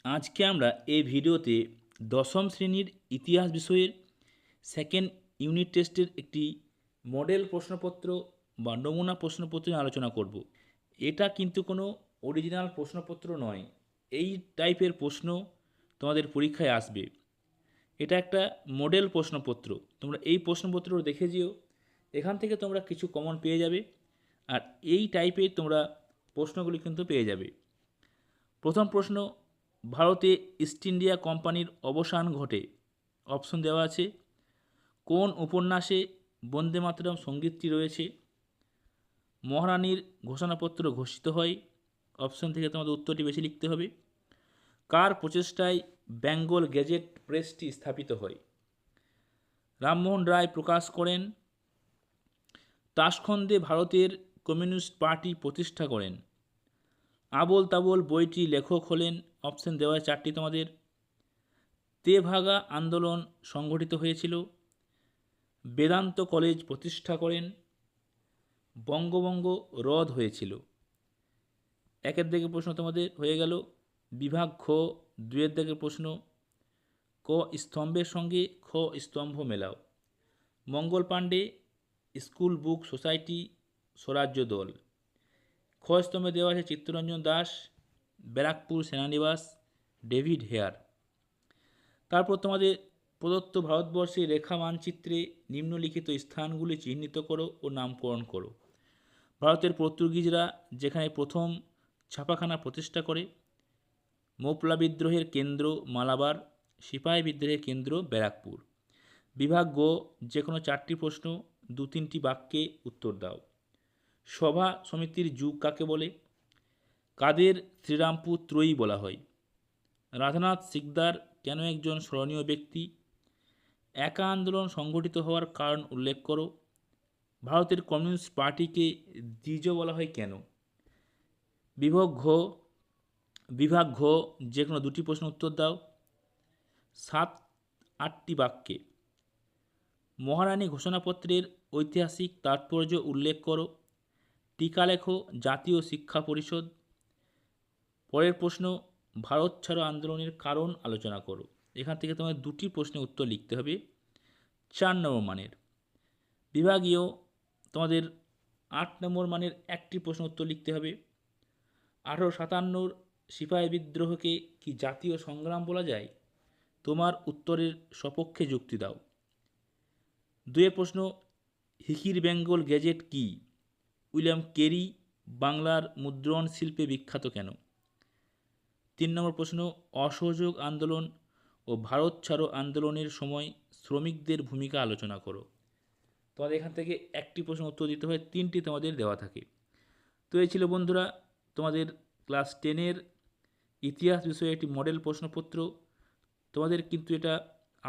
আজকে আমরা এই ভিডিওতে দশম শ্রেণীর ইতিহাস বিষয়ের সেকেন্ড ইউনিট টেস্টের একটি মডেল প্রশ্নপত্র বা নমুনা প্রশ্নপত্র নিয়ে আলোচনা করব। এটা কিন্তু কোনো অরিজিনাল প্রশ্নপত্র নয়। এই টাইপের প্রশ্ন তোমাদের পরীক্ষায় আসবে। এটা একটা মডেল প্রশ্নপত্র। তোমরা এই প্রশ্নপত্র দেখে যেও, এখান থেকে তোমরা কিছু কমন পেয়ে যাবে। আর এই টাইপের তোমরা প্রশ্নগুলি কিন্তু পেয়ে যাবে। প্রথম প্রশ্ন, ভারতে ইস্ট ইন্ডিয়া কোম্পানির অবসান ঘটে। অপশন দেওয়া আছে। কোন উপন্যাসে বন্দে মাতরম সঙ্গীতটি রয়েছে? মহারানীর ঘোষণাপত্র ঘোষিত হয়। অপশন থেকে তোমাদের উত্তরটি বেশি লিখতে হবে। কার প্রচেষ্টায় বেঙ্গল গেজেট প্রেসটি স্থাপিত হয়? রামমোহন রায় প্রকাশ করেন। তাশখন্দে ভারতের কমিউনিস্ট পার্টি প্রতিষ্ঠা করেন। আবোল তাবোল বইটি লেখক হলেন। অপশন দেওয়া হয় চারটি তোমাদের। তেভাগা আন্দোলন সংগঠিত হয়েছিল। বেদান্ত কলেজ প্রতিষ্ঠা করেন। বঙ্গভঙ্গ রদ হয়েছিল। একের দিকে প্রশ্ন তোমাদের হয়ে গেল। বিভাগ খ, দুয়ের দিকে প্রশ্ন, ক স্তম্ভের সঙ্গে খ স্তম্ভ মেলাও। মঙ্গল পাণ্ডে, স্কুল বুক সোসাইটি, স্বরাজ্য দল। খ স্তম্ভে দেওয়া আছে চিত্তরঞ্জন দাস, ব্যারাকপুর সেনানিবাস, ডেভিড হেয়ার। তারপর তোমাদের প্রদত্ত ভারতবর্ষের রেখা মানচিত্রে নিম্নলিখিত স্থানগুলি চিহ্নিত করো ও নামকরণ করো। ভারতের পর্তুগিজরা যেখানে প্রথম ছাপাখানা প্রতিষ্ঠা করে। মোপলা বিদ্রোহের কেন্দ্র মালাবার, সিপাহী বিদ্রোহের কেন্দ্র ব্যারাকপুর। বিভাগ গ, যে কোনো চারটি প্রশ্ন, দু তিনটি বাক্যে উত্তর দাও। সভা সমিতির যুগ কাকে বলে? কাদের শ্রীরামপুর ত্রয়ী বলা হয়? রাধানাথ সিকদার কেন একজন স্মরণীয় ব্যক্তি? একা আন্দোলন সংগঠিত হওয়ার কারণ উল্লেখ করো। ভারতের কমিউনিস্ট পার্টিকে দ্বিজ বলা হয় কেন? বিভাগ ঘ, যে কোনো দুটি প্রশ্ন উত্তর দাও। 7-8টি বাক্যে। মহারানী ঘোষণাপত্রের ঐতিহাসিক তাৎপর্য উল্লেখ করো। টিকা লেখো জাতীয় শিক্ষা পরিষদ। পরের প্রশ্ন, ভারত ছাড়ো আন্দোলনের কারণ আলোচনা করো। এখান থেকে তোমার দুটি প্রশ্নের উত্তর লিখতে হবে 4 নম্বর মানের। বিভাগীয় তোমাদের 8 নম্বর মানের একটি প্রশ্ন উত্তর লিখতে হবে। 1857 সিপাহী বিদ্রোহকে কি জাতীয় সংগ্রাম বলা যায়? তোমার উত্তরের সপক্ষে যুক্তি দাও। দুয়ের প্রশ্ন, হিকির বেঙ্গল গেজেট কি? উইলিয়াম কেরি বাংলার মুদ্রণ শিল্পে বিখ্যাত কেন? 3 নম্বর প্রশ্ন, অসহযোগ আন্দোলন ও ভারত ছাড়ো আন্দোলনের সময় শ্রমিকদের ভূমিকা আলোচনা করো। তোমাদের এখান থেকে একটি প্রশ্ন উত্তর দিতে হয়, 3টি তোমাদের দেওয়া থাকে। তো এই ছিল বন্ধুরা তোমাদের ক্লাস 10-এর ইতিহাস বিষয়ে একটি মডেল প্রশ্নপত্র। তোমাদের কিন্তু এটা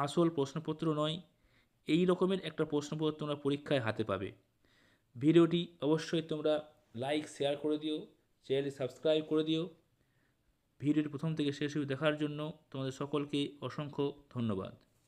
আসল প্রশ্নপত্র নয়। এই রকমের একটা প্রশ্নপত্র তোমরা পরীক্ষায় হাতে পাবে। ভিডিওটি অবশ্যই তোমরা লাইক শেয়ার করে দিও, চ্যানেলটি সাবস্ক্রাইব করে দিও। ভিডিওটি প্রথম থেকে শেষ অবধি দেখার জন্য তোমাদের সকলকে অসংখ্য ধন্যবাদ।